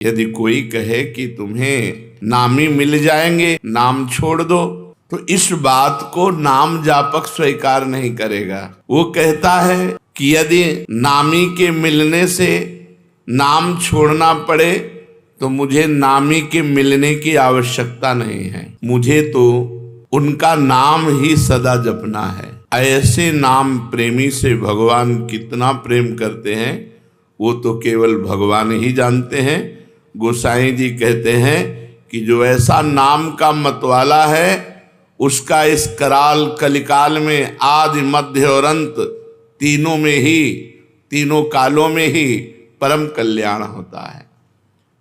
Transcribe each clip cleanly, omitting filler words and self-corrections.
यदि कोई कहे कि तुम्हें नामी मिल जाएंगे, नाम छोड़ दो, तो इस बात को नाम जापक स्वीकार नहीं करेगा। वो कहता है कि यदि नामी के मिलने से नाम छोड़ना पड़े तो मुझे नामी के मिलने की आवश्यकता नहीं है, मुझे तो उनका नाम ही सदा जपना है। ऐसे नाम प्रेमी से भगवान कितना प्रेम करते हैं वो तो केवल भगवान ही जानते हैं। गोसाई जी कहते हैं कि जो ऐसा नाम का मतवाला है उसका इस कराल कलिकाल में आदि मध्य और अंत तीनों में ही, तीनों कालों में ही परम कल्याण होता है।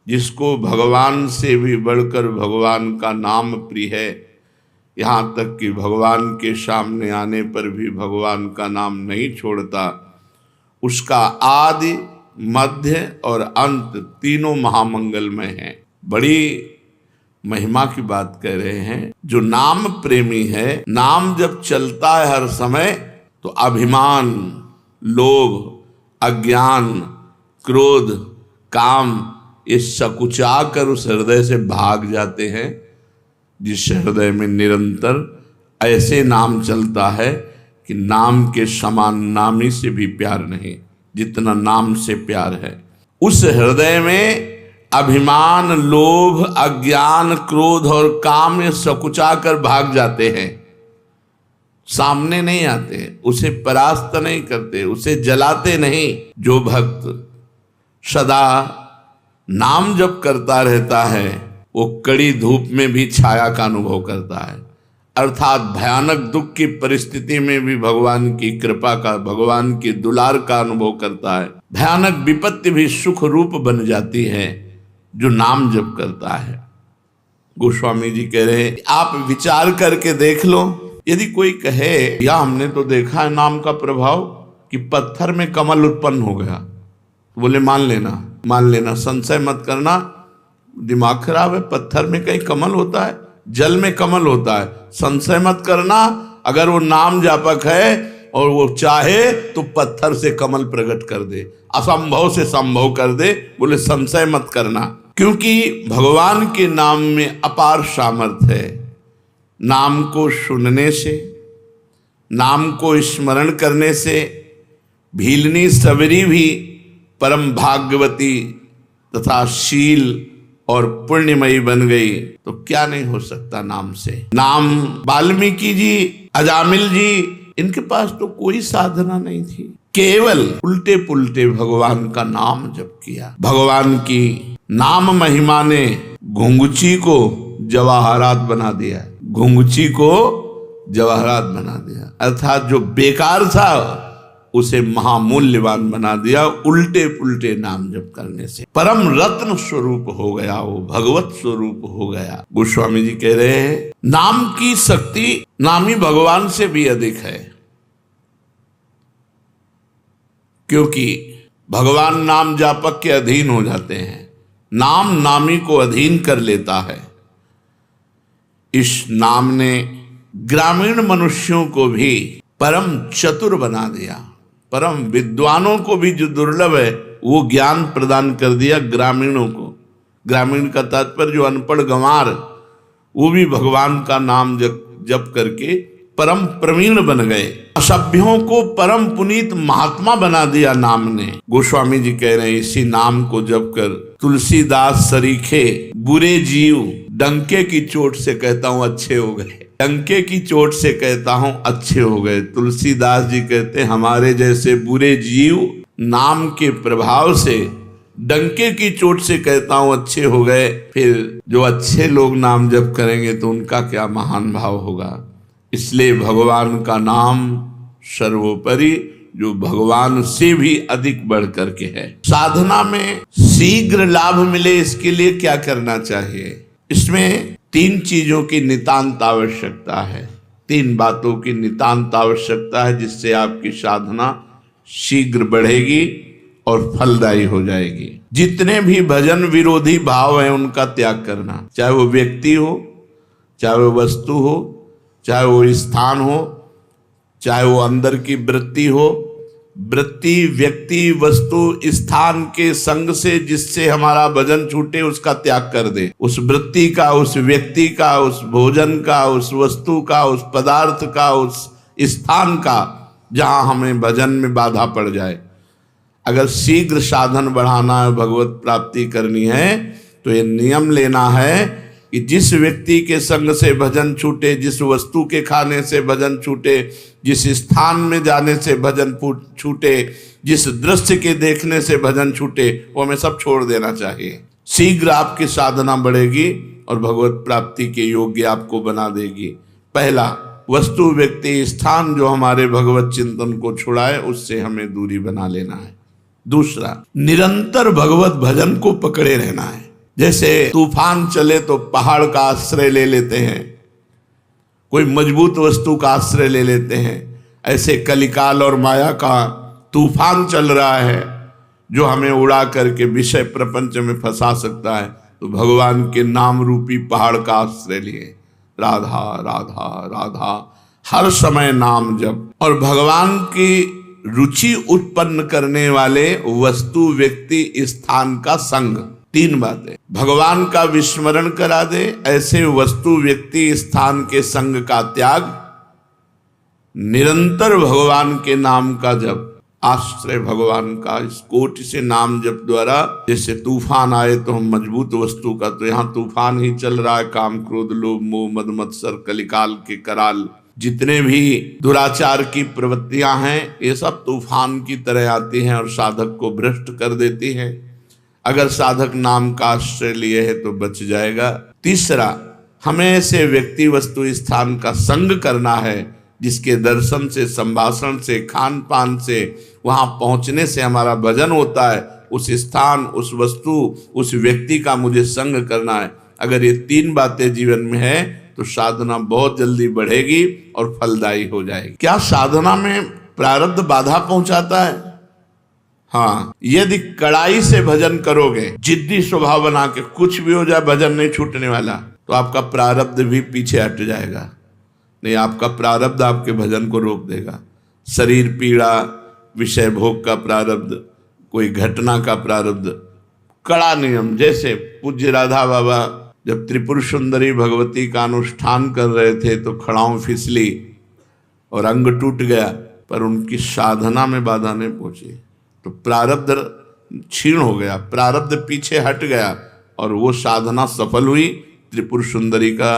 जिसको भगवान से भी बढ़कर भगवान का नाम प्रिय है, यहाँ तक कि भगवान के सामने आने पर भी भगवान का नाम नहीं छोड़ता, उसका आदि मध्य और अंत तीनों महामंगलमय हैं। बड़ी महिमा की बात कह रहे हैं। जो नाम प्रेमी है, नाम जब चलता है हर समय तो अभिमान, लोभ, अज्ञान, क्रोध, काम ये सकुचा कर उस हृदय से भाग जाते हैं। जिस हृदय में निरंतर ऐसे नाम चलता है कि नाम के समान नामी से भी प्यार नहीं, जितना नाम से प्यार है, उस हृदय में अभिमान, लोभ, अज्ञान, क्रोध और काम ये सकुचा कर भाग जाते हैं, सामने नहीं आते, उसे परास्त नहीं करते, उसे जलाते नहीं। जो भक्त सदा नाम जप करता रहता है वो कड़ी धूप में भी छाया का अनुभव करता है, अर्थात भयानक दुख की परिस्थिति में भी भगवान की कृपा का, भगवान की दुलार का अनुभव करता है। भयानक विपत्ति भी सुख रूप बन जाती है जो नाम जप करता है। गोस्वामी जी कह रहे हैं आप विचार करके देख लो। यदि कोई कहे या हमने तो देखा है नाम का प्रभाव कि पत्थर में कमल उत्पन्न हो गया, बोले मान लेना, संशय मत करना, दिमाग खराब है। पत्थर में कहीं कमल होता है? जल में कमल होता है, संशय मत करना। अगर वो नाम जापक है और वो चाहे तो पत्थर से कमल प्रकट कर दे, असंभव से संभव कर दे, बोले संशय मत करना। क्योंकि भगवान के नाम में अपार सामर्थ्य है। नाम को सुनने से, नाम को स्मरण करने से भीलनी सबरी भी परम भाग्यवती तथा शील और पुण्यमयी बन गई। तो क्या नहीं हो सकता नाम से। नाम वाल्मीकि जी, अजामिल जी, इनके पास तो कोई साधना नहीं थी, केवल उल्टे पुल्टे भगवान का नाम जप किया। भगवान की नाम महिमा ने घुंघुची को जवाहरात बना दिया, घुंघुची को जवाहरात बना दिया, अर्थात जो बेकार था उसे महामूल्यवान बना दिया उल्टे पुल्टे नाम जप करने से। परम रत्न स्वरूप हो गया, वो भगवत स्वरूप हो गया। गोस्वामी जी कह रहे हैं नाम की शक्ति नामी भगवान से भी अधिक है, क्योंकि भगवान नाम जापक के अधीन हो जाते हैं, नाम नामी को अधीन कर लेता है। इस नाम ने ग्रामीण मनुष्यों को भी परम चतुर बना दिया, परम विद्वानों को भी जो दुर्लभ है वो ज्ञान प्रदान कर दिया ग्रामीणों को। ग्रामीण का तात्पर्य जो अनपढ़ गंवार, वो भी भगवान का नाम जप करके परम प्रवीण बन गए। असभ्यों को परम पुनीत महात्मा बना दिया नाम ने। गोस्वामी जी कह रहे हैं इसी नाम को जप कर तुलसीदास सरीखे बुरे जीव डंके की चोट से कहता हूं अच्छे हो गए, डंके की चोट से कहता हूं अच्छे हो गए। तुलसीदास जी कहते हमारे जैसे बुरे जीव नाम के प्रभाव से, डंके की चोट से कहता हूं अच्छे हो गए। फिर जो अच्छे लोग नाम जप करेंगे तो उनका क्या महान भाव होगा। इसलिए भगवान का नाम सर्वोपरि, जो भगवान से भी अधिक बढ़ करके है। साधना में शीघ्र लाभ मिले इसके लिए क्या करना चाहिए? इसमें 3 चीजों की नितांत आवश्यकता है, 3 बातों की नितांत आवश्यकता है, जिससे आपकी साधना शीघ्र बढ़ेगी और फलदायी हो जाएगी। जितने भी भजन विरोधी भाव हैं उनका त्याग करना, चाहे वो व्यक्ति हो, चाहे वो वस्तु हो, चाहे वो स्थान हो, चाहे वो अंदर की वृत्ति हो। वृत्ति, व्यक्ति, वस्तु, स्थान के संग से जिससे हमारा भजन छूटे उसका त्याग कर दे। उस वृत्ति का, उस व्यक्ति का, उस भोजन का, उस वस्तु का, उस पदार्थ का, उस स्थान का जहां हमें भजन में बाधा पड़ जाए। अगर शीघ्र साधन बढ़ाना है, भगवत प्राप्ति करनी है, तो ये नियम लेना है कि जिस व्यक्ति के संग से भजन छूटे, जिस वस्तु के खाने से भजन छूटे, जिस स्थान में जाने से भजन छूटे, जिस दृश्य के देखने से भजन छूटे, वो हमें सब छोड़ देना चाहिए। शीघ्र आपकी साधना बढ़ेगी और भगवत प्राप्ति के योग्य आपको बना देगी। पहला, वस्तु, व्यक्ति, स्थान जो हमारे भगवत चिंतन को छुड़ाए उससे हमें दूरी बना लेना है। दूसरा, निरंतर भगवत भजन को पकड़े रहना है। जैसे तूफान चले तो पहाड़ का आश्रय ले लेते हैं, कोई मजबूत वस्तु का आश्रय ले लेते हैं, ऐसे कलिकाल और माया का तूफान चल रहा है जो हमें उड़ा करके विषय प्रपंच में फंसा सकता है। तो भगवान के नाम रूपी पहाड़ का आश्रय लिए, राधा राधा राधा, हर समय नाम जप, और भगवान की रुचि उत्पन्न करने वाले वस्तु, व्यक्ति, स्थान का संग। तीन बातें, भगवान का विस्मरण करा दे, ऐसे वस्तु, व्यक्ति, स्थान के संग का त्याग, निरंतर भगवान के नाम का जप, आश्रय भगवान का। इस कोटि से नाम जप द्वारा जैसे तूफान आए तो हम मजबूत वस्तु का, तो यहाँ तूफान ही चल रहा है, काम, क्रोध, लोभ, मोह, मद, मत्सर, कलिकाल के कराल, जितने भी दुराचार की प्रवृत्तियां हैं, ये सब तूफान की तरह आती हैं और साधक को भ्रष्ट कर देती हैं। अगर साधक नाम का आश्रय लिए है तो बच जाएगा। तीसरा, हमें ऐसे व्यक्ति, वस्तु, स्थान का संग करना है जिसके दर्शन से, संभाषण से, खान पान से, वहां पहुंचने से हमारा भजन होता है। उस स्थान, उस वस्तु, उस व्यक्ति का मुझे संग करना है। अगर ये तीन बातें जीवन में है तो साधना बहुत जल्दी बढ़ेगी और फलदायी हो जाएगी। क्या साधना में प्रारब्ध बाधा पहुंचाता है? हाँ, यदि कड़ाई से भजन करोगे, जिद्दी स्वभाव बना के, कुछ भी हो जाए भजन नहीं छूटने वाला, तो आपका प्रारब्ध भी पीछे हट जाएगा। नहीं, आपका प्रारब्ध आपके भजन को रोक देगा। शरीर पीड़ा, विषय भोग का प्रारब्ध, कोई घटना का प्रारब्ध, कड़ा नियम। जैसे पूज्य राधा बाबा जब त्रिपुर सुंदरी भगवती का अनुष्ठान कर रहे थे तो खड़ाऊं फिसली और अंग टूट गया, पर उनकी साधना में बाधा नहीं पहुंची, तो प्रारब्ध क्षीण हो गया, प्रारब्ध पीछे हट गया और वो साधना सफल हुई। त्रिपुर सुंदरी का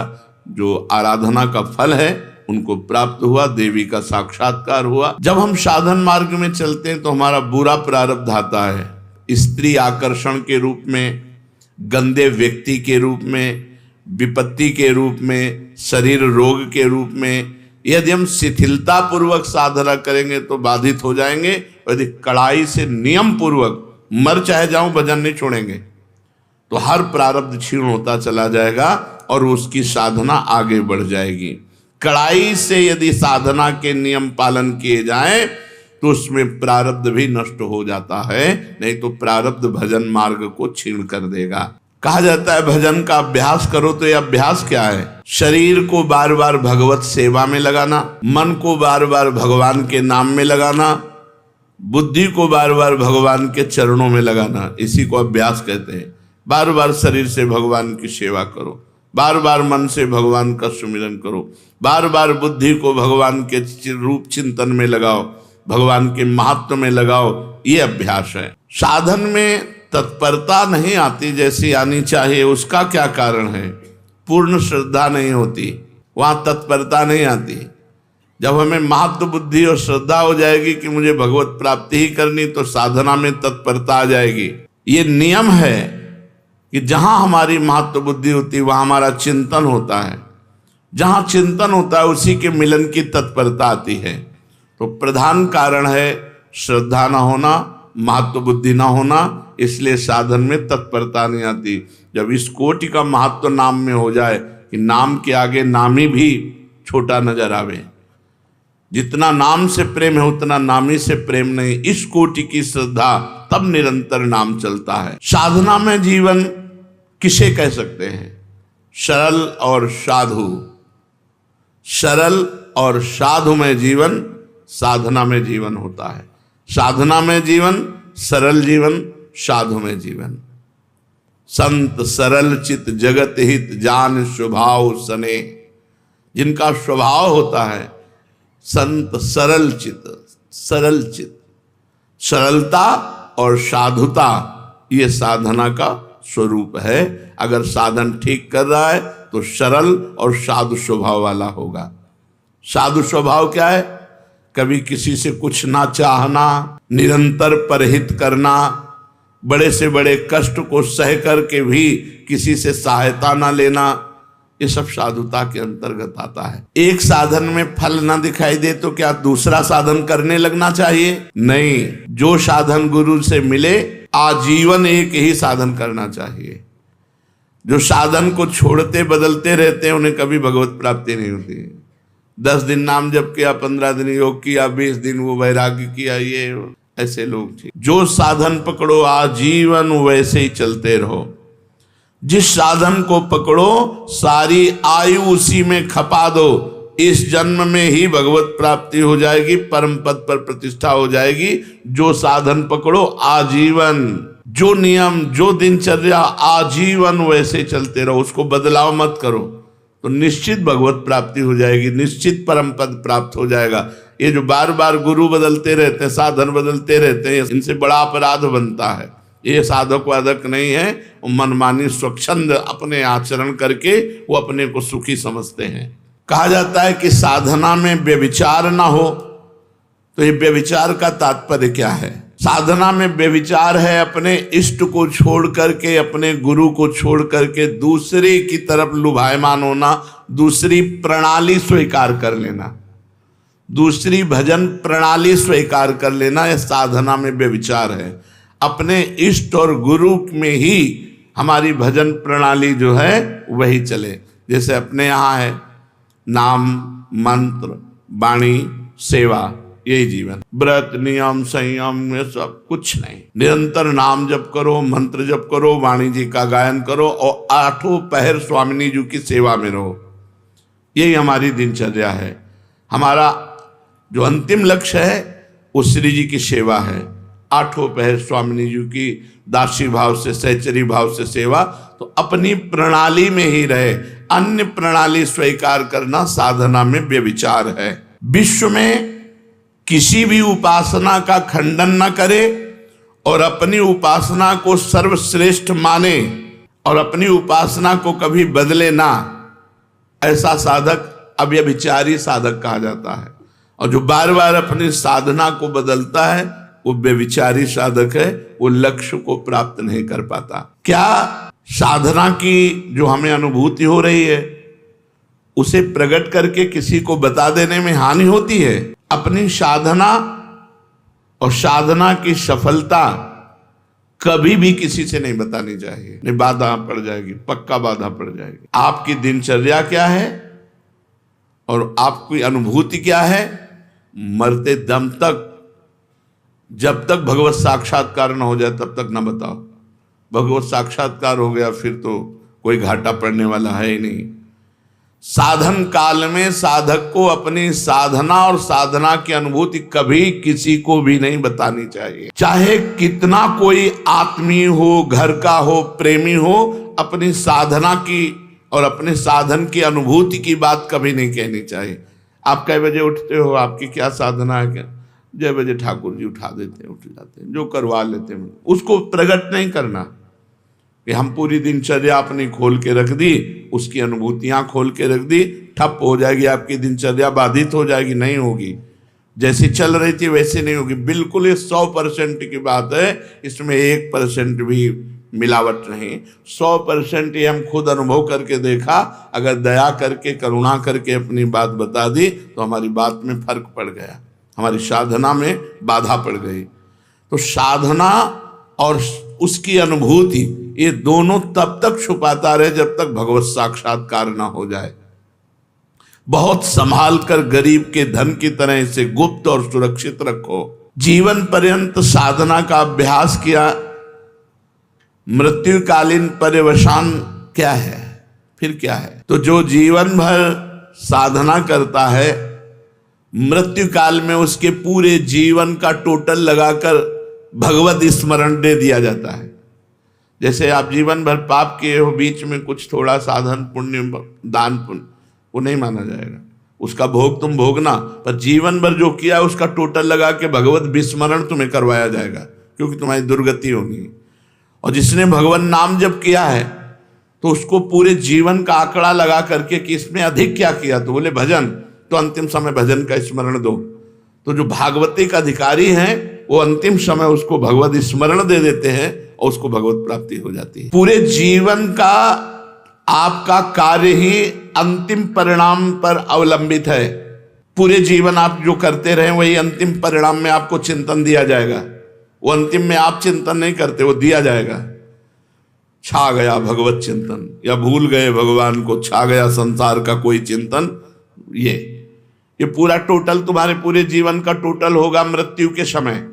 जो आराधना का फल है उनको प्राप्त हुआ, देवी का साक्षात्कार हुआ। जब हम साधन मार्ग में चलते हैं तो हमारा बुरा प्रारब्ध आता है, स्त्री आकर्षण के रूप में, गंदे व्यक्ति के रूप में, विपत्ति के रूप में, शरीर रोग के रूप में। यदि हम शिथिलता पूर्वक साधना करेंगे तो बाधित हो जाएंगे, यदि कड़ाई से नियम पूर्वक, मर चाहे जाऊं भजन नहीं छोड़ेंगे, तो हर प्रारब्ध क्षीण होता चला जाएगा और उसकी साधना आगे बढ़ जाएगी। कड़ाई से यदि साधना के नियम पालन किए जाएं तो उसमें प्रारब्ध भी नष्ट हो जाता है, नहीं तो प्रारब्ध भजन मार्ग को छीण कर देगा। कहा जाता है भजन का अभ्यास करो, तो यह अभ्यास क्या है? शरीर को बार बार भगवत सेवा में लगाना, मन को बार बार भगवान के नाम में लगाना, बुद्धि को बार बार भगवान के चरणों में लगाना, इसी को अभ्यास कहते हैं। बार बार शरीर से भगवान की सेवा करो, बार बार मन से भगवान का सुमिरन करो, बार बार बुद्धि को भगवान के रूप चिंतन में लगाओ, भगवान के महत्व में लगाओ, ये अभ्यास है। साधन में तत्परता नहीं आती जैसी आनी चाहिए, उसका क्या कारण है? पूर्ण श्रद्धा नहीं होती, वहां तत्परता नहीं आती। जब हमें महत्व, बुद्धि और श्रद्धा हो जाएगी कि मुझे भगवत प्राप्ति ही करनी, तो साधना में तत्परता आ जाएगी। ये नियम है कि जहां हमारी महत्व बुद्धि होती है वहां हमारा चिंतन होता है, जहां चिंतन होता है उसी के मिलन की तत्परता आती है। तो प्रधान कारण है श्रद्धा ना होना, महत्व बुद्धि ना होना, इसलिए साधन में तत्परता नहीं आती। जब इस कोटि का महत्व नाम में हो जाए कि नाम के आगे नामी भी छोटा नजर आवे, जितना नाम से प्रेम है उतना नामी से प्रेम नहीं, इस कोटि की श्रद्धा, तब निरंतर नाम चलता है। साधना में जीवन किसे कह सकते हैं? सरल और साधु। सरल और साधु में जीवन साधना में जीवन होता है। साधना में जीवन, सरल जीवन, साधु में जीवन। संत सरल चित जगत हित जान स्वभाव सने। जिनका स्वभाव होता है संत सरल चित, सरल चित, सरलता और साधुता ये साधना का स्वरूप है। अगर साधन ठीक कर रहा है तो सरल और साधु स्वभाव वाला होगा। साधु स्वभाव क्या है? कभी किसी से कुछ ना चाहना, निरंतर परहित करना, बड़े से बड़े कष्ट को सह करके भी किसी से सहायता ना लेना, ये सब साधुता के अंतर्गत आता है। एक साधन में फल ना दिखाई दे तो क्या दूसरा साधन करने लगना चाहिए? नहीं, जो साधन गुरु से मिले आजीवन एक ही साधन करना चाहिए। जो साधन को छोड़ते बदलते रहते हैं उन्हें कभी भगवत प्राप्ति नहीं होती। 10 दिन नाम जप किया, 15 दिन योग किया, 20 दिन वो वैराग्य किया, ये ऐसे लोग थे। जो साधन पकड़ो आजीवन वैसे ही चलते रहो। जिस साधन को पकड़ो सारी आयु उसी में खपा दो, इस जन्म में ही भगवत प्राप्ति हो जाएगी, परम पद पर प्रतिष्ठा हो जाएगी। जो साधन पकड़ो आजीवन, जो नियम, जो दिनचर्या आजीवन वैसे चलते रहो, उसको बदलाव मत करो, तो निश्चित भगवत प्राप्ति हो जाएगी, निश्चित परम पद प्राप्त हो जाएगा। ये जो बार बार गुरु बदलते रहते हैं, साधन बदलते रहते हैं, इनसे बड़ा अपराध बनता है। ये साधक वादक नहीं है, वो मनमानी स्वच्छंद अपने आचरण करके वो अपने को सुखी समझते हैं। कहा जाता है कि साधना में व्यभिचार ना हो, तो ये व्यभिचार का तात्पर्य क्या है? साधना में व्यभिचार है अपने इष्ट को छोड़ करके, अपने गुरु को छोड़ करके दूसरे की तरफ लुभायमान होना, दूसरी प्रणाली स्वीकार कर लेना, दूसरी भजन प्रणाली स्वीकार कर लेना, यह साधना में व्यभिचार है। अपने इष्ट और गुरु में ही हमारी भजन प्रणाली जो है वही चले। जैसे अपने यहाँ है नाम, मंत्र, वाणी, सेवा, यही जीवन। व्रत, नियम, संयम ये सब कुछ नहीं। निरंतर नाम जप करो, मंत्र जप करो, वाणी जी का गायन करो और 8 पहर स्वामिनी जी की सेवा में रहो। यही हमारी दिनचर्या है। हमारा जो अंतिम लक्ष्य है वो श्री जी की सेवा है। 8 पहर स्वामिनी जी की दासी भाव से, सहचरी भाव से सेवा, तो अपनी प्रणाली में ही रहे। अन्य प्रणाली स्वीकार करना साधना में व्यभिचार है। विश्व में किसी भी उपासना का खंडन न करे और अपनी उपासना को सर्वश्रेष्ठ माने और अपनी उपासना को कभी बदले ना, ऐसा साधक अव्यभिचारी साधक कहा जाता है। और जो बार बार अपनी साधना को बदलता है वो व्यभिचारी साधक है, वो लक्ष्य को प्राप्त नहीं कर पाता। क्या साधना की जो हमें अनुभूति हो रही है उसे प्रकट करके किसी को बता देने में हानि होती है? अपनी साधना और साधना की सफलता कभी भी किसी से नहीं बतानी चाहिए, नहीं बाधा पड़ जाएगी, पक्का बाधा पड़ जाएगी। आपकी दिनचर्या क्या है और आपकी अनुभूति क्या है, मरते दम तक, जब तक भगवत साक्षात्कार न हो जाए तब तक न बताओ। भगवत साक्षात्कार हो गया फिर तो कोई घाटा पड़ने वाला है ही नहीं। साधन काल में साधक को अपनी साधना और साधना की अनुभूति कभी किसी को भी नहीं बतानी चाहिए। चाहे कितना कोई आत्मीय हो, घर का हो, प्रेमी हो, अपनी साधना की और अपने साधन की अनुभूति की बात कभी नहीं कहनी चाहिए। आप कै बजे उठते हो, आपकी क्या साधना है, क्या 6 बजे ठाकुर जी उठा देते हैं, उठ जाते हैं, जो करवा लेते हैं, उसको प्रकट नहीं करना कि हम पूरी दिनचर्या अपनी खोल के रख दी, उसकी अनुभूतियां खोल के रख दी, ठप हो जाएगी आपकी दिनचर्या, बाधित हो जाएगी, नहीं होगी। जैसी चल रही थी वैसे नहीं होगी। बिल्कुल ये 100% की बात है, इसमें 1% भी मिलावट नहीं। 100% ये हम खुद अनुभव करके देखा। अगर दया करके, करुणा करके अपनी बात बता दी तो हमारी बात में फर्क पड़ गया, हमारी साधना में बाधा पड़ गई। तो साधना और उसकी अनुभूति ये दोनों तब तक छुपाता रहे जब तक भगवत साक्षात्कार ना हो जाए। बहुत संभाल कर गरीब के धन की तरह इसे गुप्त और सुरक्षित रखो। जीवन पर्यंत साधना का अभ्यास किया, मृत्युकालीन पर्यवसान क्या है, फिर क्या है? तो जो जीवन भर साधना करता है मृत्यु काल में उसके पूरे जीवन का टोटल लगाकर भगवत स्मरण दे दिया जाता है। जैसे आप जीवन भर पाप किए हो, बीच में कुछ थोड़ा साधन पुण्य दान पुण्य, वो नहीं माना जाएगा, उसका भोग तुम भोगना, पर जीवन भर जो किया उसका टोटल लगा के भगवत विस्मरण तुम्हें करवाया जाएगा, क्योंकि तुम्हारी दुर्गति होगी। और जिसने भगवान नाम जप किया है तो उसको पूरे जीवन का आंकड़ा लगा करके कि इसमें अधिक क्या किया, तो बोले भजन, तो अंतिम समय भजन का स्मरण दो। तो जो भागवतिक अधिकारी हैं वो अंतिम समय उसको भगवत स्मरण दे देते हैं और उसको भगवत प्राप्ति हो जाती है। पूरे जीवन का आपका कार्य ही अंतिम परिणाम पर अवलंबित है। पूरे जीवन आप जो करते रहे वही अंतिम परिणाम में आपको चिंतन दिया जाएगा। वो अंतिम में आप चिंतन नहीं करते, वो दिया जाएगा। छा गया भगवत चिंतन, या भूल गए भगवान को, छा गया संसार का कोई चिंतन, ये पूरा टोटल तुम्हारे पूरे जीवन का टोटल होगा मृत्यु के समय।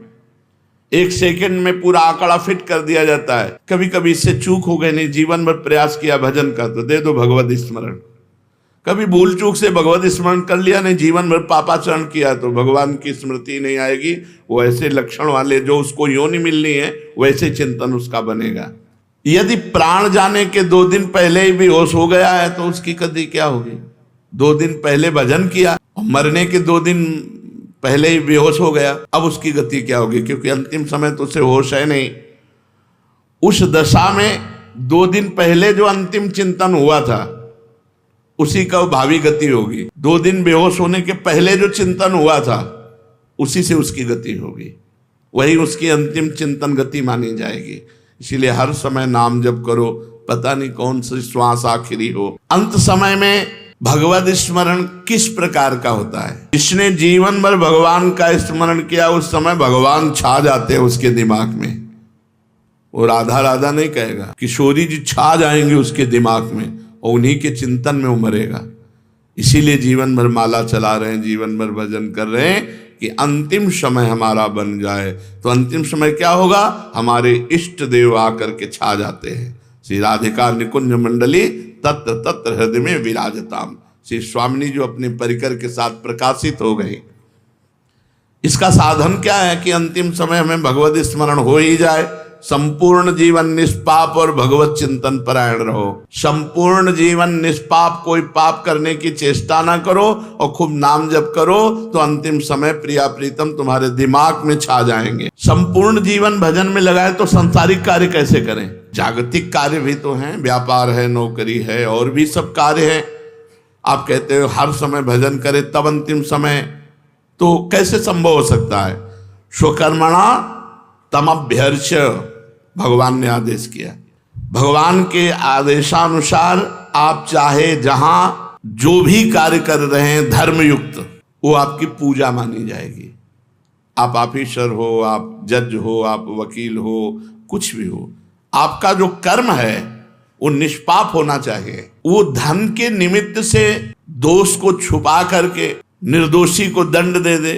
एक सेकंड में पूरा आंकड़ा फिट कर दिया जाता है। कभी कभी इससे चूक हो गई, नहीं जीवन भर प्रयास किया भजन का, तो दे दो भगवत स्मरण। कभी भूल चूक से भगवत स्मरण कर लिया, नहीं जीवन भर पापाचरण किया, तो भगवान की स्मृति नहीं आएगी। वो ऐसे लक्षण वाले जो उसको योनि मिलनी है वैसे चिंतन उसका बनेगा। यदि प्राण जाने के 2 दिन पहले ही बेहोश हो गया है तो उसकी गति क्या होगी? 2 दिन पहले भजन किया और मरने के 2 दिन पहले ही बेहोश हो गया, अब उसकी गति क्या होगी? क्योंकि अंतिम समय तो उसे होश है नहीं। उस दशा में 2 दिन पहले जो अंतिम चिंतन हुआ था उसी का भावी गति होगी। 2 दिन बेहोश होने के पहले जो चिंतन हुआ था उसी से उसकी गति होगी, वही उसकी अंतिम चिंतन गति मानी जाएगी। इसीलिए हर समय नाम जप करो, पता नहीं कौन सी श्वास आखिरी हो। अंत समय में भगवत स्मरण किस प्रकार का होता है? जिसने जीवन भर भगवान का स्मरण किया उस समय भगवान छा जाते हैं उसके दिमाग में। वो राधा राधा नहीं कहेगा, किशोरी जी छा जाएंगे उसके दिमाग में और उन्हीं के चिंतन में वो मरेगा। इसीलिए जीवन भर माला चला रहे हैं, जीवन भर भजन कर रहे हैं कि अंतिम समय हमारा बन जाए। तो अंतिम समय क्या होगा? हमारे इष्ट देव आकर के छा जाते हैं। श्री राधिका निकुंज मंडली तत्र तत्र हृदय में विराजताम। श्री स्वामिनी जो अपने परिकर के साथ प्रकाशित हो गए। इसका साधन क्या है कि अंतिम समय हमें भगवत स्मरण हो ही जाए। संपूर्ण जीवन निष्पाप और भगवत चिंतन परायण रहो। संपूर्ण जीवन निष्पाप, कोई पाप करने की चेष्टा ना करो और खूब नाम जप करो, तो अंतिम समय प्रिया प्रीतम तुम्हारे दिमाग में छा जाएंगे। संपूर्ण जीवन भजन में लगाए तो सांसारिक कार्य कैसे करें? जागतिक कार्य भी तो हैं, व्यापार है, नौकरी है, और भी सब कार्य है। आप कहते हो हर समय भजन करे तब अंतिम समय, तो कैसे संभव हो सकता है? स्वकर्मणा तमभ्यर्च, भगवान ने आदेश किया। भगवान के आदेशानुसार आप चाहे जहां जो भी कार्य कर रहे हैं धर्मयुक्त, वो आपकी पूजा मानी जाएगी। आप ऑफिसर हो, आप जज हो, आप वकील हो, कुछ भी हो, आपका जो कर्म है वो निष्पाप होना चाहिए। वो धन के निमित्त से दोष को छुपा करके निर्दोषी को दंड दे दे,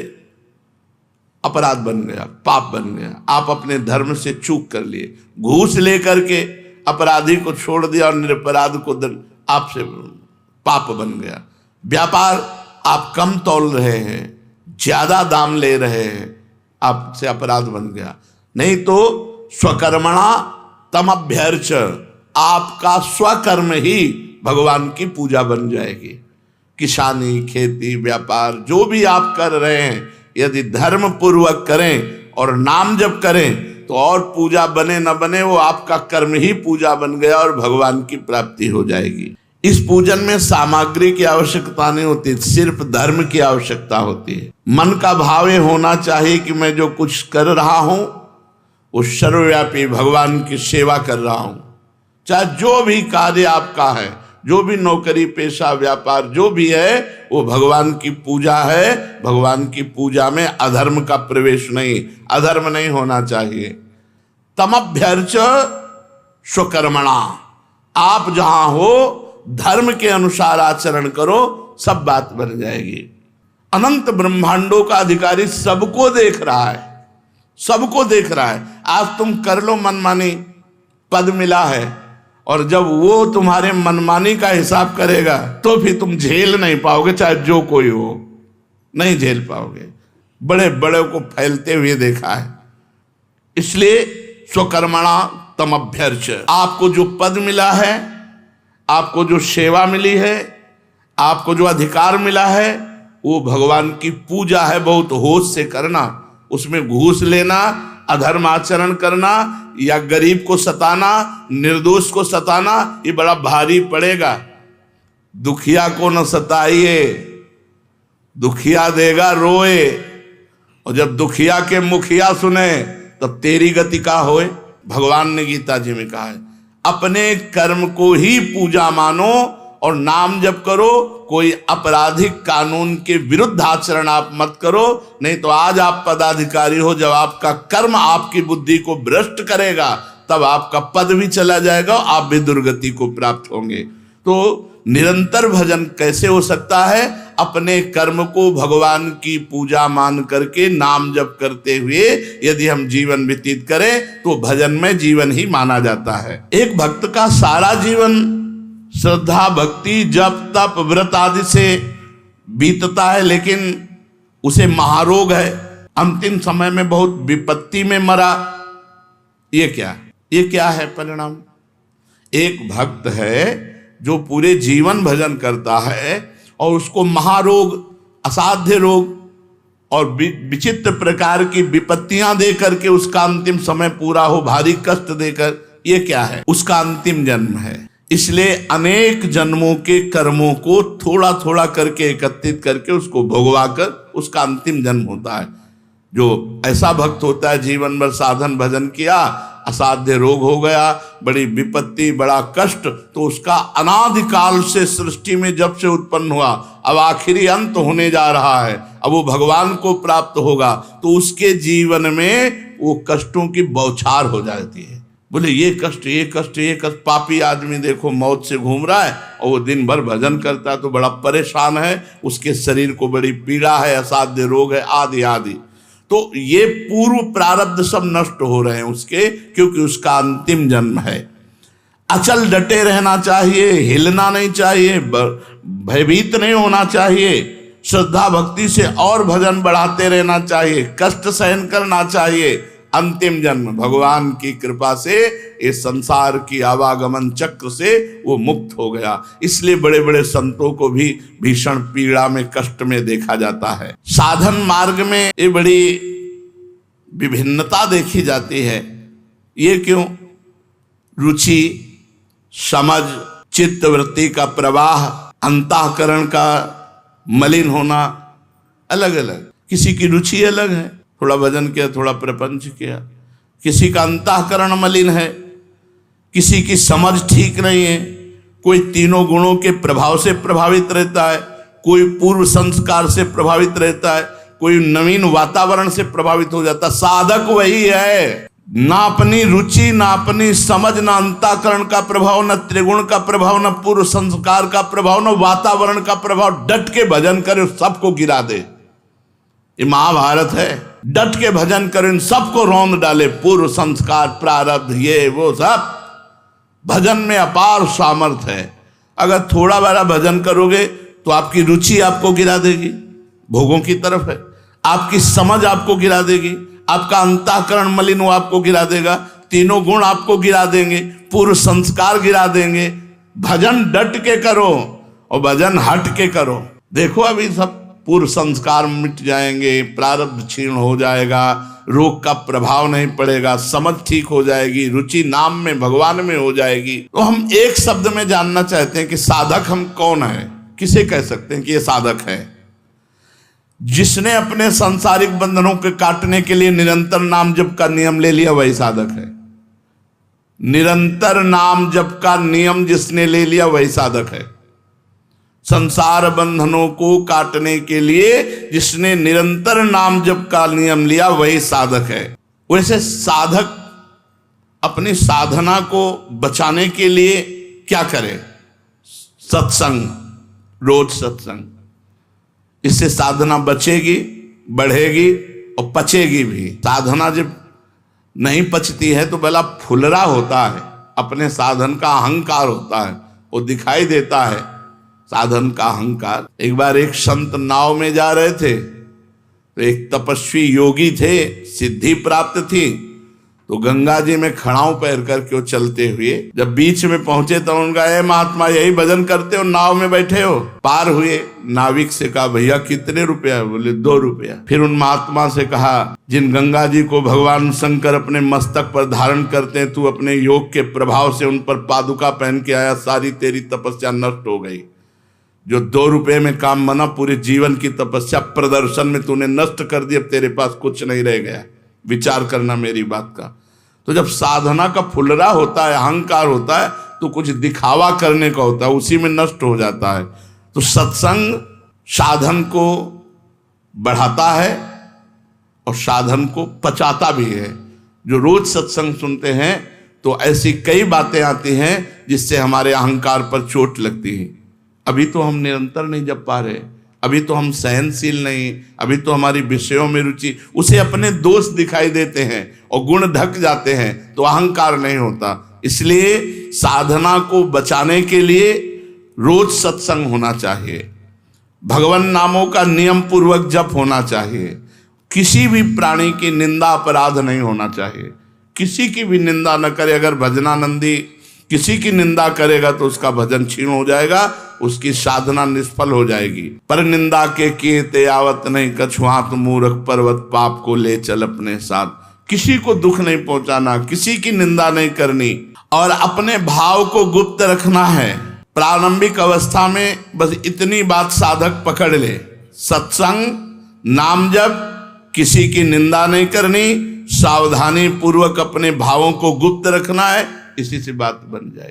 अपराध बन गया, पाप बन गया। आप अपने धर्म से चूक कर लिए, घूस लेकर के अपराधी को छोड़ दिया और निरपराध को दंड, आपसे पाप बन गया। व्यापार आप कम तौल रहे हैं, ज्यादा दाम ले रहे हैं, आपसे अपराध बन गया। नहीं तो स्वकर्मणा तमभ्यर्च, आपका स्वकर्म ही भगवान की पूजा बन जाएगी। किसानी, खेती, व्यापार जो भी आप कर रहे हैं, यदि धर्म पूर्वक करें और नाम जप करें तो और पूजा बने न बने, वो आपका कर्म ही पूजा बन गया और भगवान की प्राप्ति हो जाएगी। इस पूजन में सामग्री की आवश्यकता नहीं होती, सिर्फ धर्म की आवश्यकता होती है। मन का भाव ये होना चाहिए कि मैं जो कुछ कर रहा हूं वो सर्वव्यापी भगवान की सेवा कर रहा हूं। चाहे जो भी कार्य आपका है, जो भी नौकरी, पेशा, व्यापार जो भी है, वो भगवान की पूजा है। भगवान की पूजा में अधर्म का प्रवेश नहीं, अधर्म नहीं होना चाहिए। तमभ्यर्च स्वकर्मणा, आप जहां हो धर्म के अनुसार आचरण करो, सब बात बन जाएगी। अनंत ब्रह्मांडों का अधिकारी सबको देख रहा है, सबको देख रहा है। आज तुम कर लो मनमानी, पद मिला है, और जब वो तुम्हारे मनमानी का हिसाब करेगा तो फिर तुम झेल नहीं पाओगे, चाहे जो कोई हो। नहीं झेल पाओगे। बड़े बड़े को फैलते हुए देखा है। इसलिए स्वकर्मणा तमभ्यर्च, आपको जो पद मिला है, आपको जो सेवा मिली है, आपको जो अधिकार मिला है, वो भगवान की पूजा है। बहुत होश से करना, उसमें घूस लेना, अधर्म आचरण करना या गरीब को सताना, निर्दोष को सताना, ये बड़ा भारी पड़ेगा। दुखिया को न सताइए, दुखिया देगा रोए, और जब दुखिया के मुखिया सुने तब तेरी गति का होए। भगवान ने गीता जी में कहा है, अपने कर्म को ही पूजा मानो और नाम जप करो। कोई आपराधिक कानून के विरुद्ध आचरण आप मत करो, नहीं तो आज आप पदाधिकारी हो, जब आपका कर्म आपकी बुद्धि को भ्रष्ट करेगा तब आपका पद भी चला जाएगा, आप भी दुर्गति को प्राप्त होंगे। तो निरंतर भजन कैसे हो सकता है? अपने कर्म को भगवान की पूजा मान करके नाम जप करते हुए यदि हम जीवन व्यतीत करें तो भजन में जीवन ही माना जाता है। एक भक्त का सारा जीवन श्रद्धा भक्ति जप तप व्रत आदि से बीतता है, लेकिन उसे महारोग है, अंतिम समय में बहुत विपत्ति में मरा। ये क्या है परिणाम? एक भक्त है जो पूरे जीवन भजन करता है और उसको महारोग, असाध्य रोग और विचित्र प्रकार की विपत्तियां दे करके उसका अंतिम समय पूरा हो, भारी कष्ट देकर, ये क्या है? उसका अंतिम जन्म है। इसलिए अनेक जन्मों के कर्मों को थोड़ा थोड़ा करके एकत्रित करके उसको भोगवा कर उसका अंतिम जन्म होता है। जो ऐसा भक्त होता है जीवन भर साधन भजन किया, असाध्य रोग हो गया, बड़ी विपत्ति, बड़ा कष्ट, तो उसका अनादिकाल से सृष्टि में जब से उत्पन्न हुआ, अब आखिरी अंत होने जा रहा है, अब वो भगवान को प्राप्त होगा, तो उसके जीवन में वो कष्टों की बौछार हो जाती है। बोले ये कष्ट, ये कष्ट, ये कष्ट। पापी आदमी देखो मौत से घूम रहा है और वो दिन भर भजन करता है तो बड़ा परेशान है, उसके शरीर को बड़ी पीड़ा है, असाध्य रोग है, आदि आदि। तो ये पूर्व प्रारब्ध सब नष्ट हो रहे हैं उसके, क्योंकि उसका अंतिम जन्म है। अचल डटे रहना चाहिए, हिलना नहीं चाहिए, भयभीत नहीं होना चाहिए, श्रद्धा भक्ति से और भजन बढ़ाते रहना चाहिए, कष्ट सहन करना चाहिए। अंतिम जन्म भगवान की कृपा से इस संसार की आवागमन चक्र से वो मुक्त हो गया। इसलिए बड़े बड़े संतों को भी भीषण पीड़ा में, कष्ट में देखा जाता है। साधन मार्ग में ये बड़ी विभिन्नता देखी जाती है। ये क्यों? रुचि, समझ, चित्त वृत्ति का प्रवाह, अंतःकरण का मलिन होना अलग अलग। किसी की रुचि अलग है, थोड़ा भजन किया, थोड़ा प्रपंच किया। किसी का अंतःकरण मलिन है, किसी की समझ ठीक नहीं है, कोई तीनों गुणों के प्रभाव से प्रभावित रहता है, कोई पूर्व संस्कार से प्रभावित रहता है, कोई नवीन वातावरण से प्रभावित हो जाता। साधक वही है, ना अपनी रुचि, ना अपनी समझ, ना अंतःकरण का प्रभाव, न त्रिगुण का प्रभाव, न पूर्व संस्कार का प्रभाव, न वातावरण का प्रभाव। डट के भजन करे, सबको गिरा दे। ये महाभारत है। डट के भजन करें, सबको रौंद डाले, पूर्व संस्कार, प्रारब्ध, ये वो सब। भजन में अपार सामर्थ्य है। अगर थोड़ा बड़ा भजन करोगे तो आपकी रुचि आपको गिरा देगी, भोगों की तरफ है। आपकी समझ आपको गिरा देगी, आपका अंतःकरण मलिन वो आपको गिरा देगा, तीनों गुण आपको गिरा देंगे, पूर्व संस्कार गिरा देंगे। भजन डट के करो और भजन हट के करो। देखो अभी सब पूर्व संस्कार मिट जाएंगे, प्रारब्ध क्षीण हो जाएगा, रोग का प्रभाव नहीं पड़ेगा, समझ ठीक हो जाएगी, रुचि नाम में, भगवान में हो जाएगी। तो हम एक शब्द में जानना चाहते हैं कि साधक हम कौन है? किसे कह सकते हैं कि ये साधक है? जिसने अपने सांसारिक बंधनों के काटने के लिए निरंतर नाम जप का नियम ले लिया, वही साधक है। निरंतर नाम जप का नियम जिसने ले लिया वही साधक है। संसार बंधनों को काटने के लिए जिसने निरंतर नाम जप का नियम लिया वही साधक है। वैसे साधक अपनी साधना को बचाने के लिए क्या करे? सत्संग, रोज सत्संग। इससे साधना बचेगी, बढ़ेगी और पचेगी भी। साधना जब नहीं पचती है तो भला फुलरा होता है, अपने साधन का अहंकार होता है, वो दिखाई देता है। साधन का अहंकार। एक बार एक संत नाव में जा रहे थे, तो एक तपस्वी योगी थे, सिद्धि प्राप्त थी, तो गंगा जी में खड़ाऊ पैर करके वो चलते हुए जब बीच में पहुंचे तो उनका, ए महात्मा यही भजन करते हो, नाव में बैठे हो? पार हुए, नाविक से कहा भैया कितने रुपया? बोले 2 रुपया। फिर उन महात्मा से कहा, जिन गंगा जी को भगवान शंकर अपने मस्तक पर धारण करते हैं, तू अपने योग के प्रभाव से उन पर पादुका पहन के आया, सारी तेरी तपस्या नष्ट हो गई। जो 2 रुपये में काम बना, पूरे जीवन की तपस्या प्रदर्शन में तूने नष्ट कर दी, अब तेरे पास कुछ नहीं रह गया। विचार करना मेरी बात का। तो जब साधना का फुलरा होता है, अहंकार होता है, तो कुछ दिखावा करने का होता है, उसी में नष्ट हो जाता है। तो सत्संग साधन को बढ़ाता है और साधन को पचाता भी है। जो रोज सत्संग सुनते हैं तो ऐसी कई बातें आती हैं जिससे हमारे अहंकार पर चोट लगती है। अभी तो हम निरंतर नहीं जप पा रहे, अभी तो हम सहनशील नहीं, अभी तो हमारी विषयों में रुचि, उसे अपने दोष दिखाई देते हैं और गुण ढक जाते हैं, तो अहंकार नहीं होता। इसलिए साधना को बचाने के लिए रोज सत्संग होना चाहिए, भगवान नामों का नियम पूर्वक जप होना चाहिए, किसी भी प्राणी की निंदा अपराध नहीं होना चाहिए, किसी की भी निंदा न करे। अगर भजनानंदी किसी की निंदा करेगा तो उसका भजन छीन हो जाएगा, उसकी साधना निष्फल हो जाएगी। पर निंदा के किए ते आवत नहीं, कछुआत मूर्ख पर्वत पाप को ले चल अपने साथ। किसी को दुख नहीं पहुंचाना, किसी की निंदा नहीं करनी और अपने भाव को गुप्त रखना है। प्रारंभिक अवस्था में बस इतनी बात साधक पकड़ ले, सत्संग, नाम जप, किसी की निंदा नहीं करनी, सावधानी पूर्वक अपने भावों को गुप्त रखना है, इसी से बात बन जाए।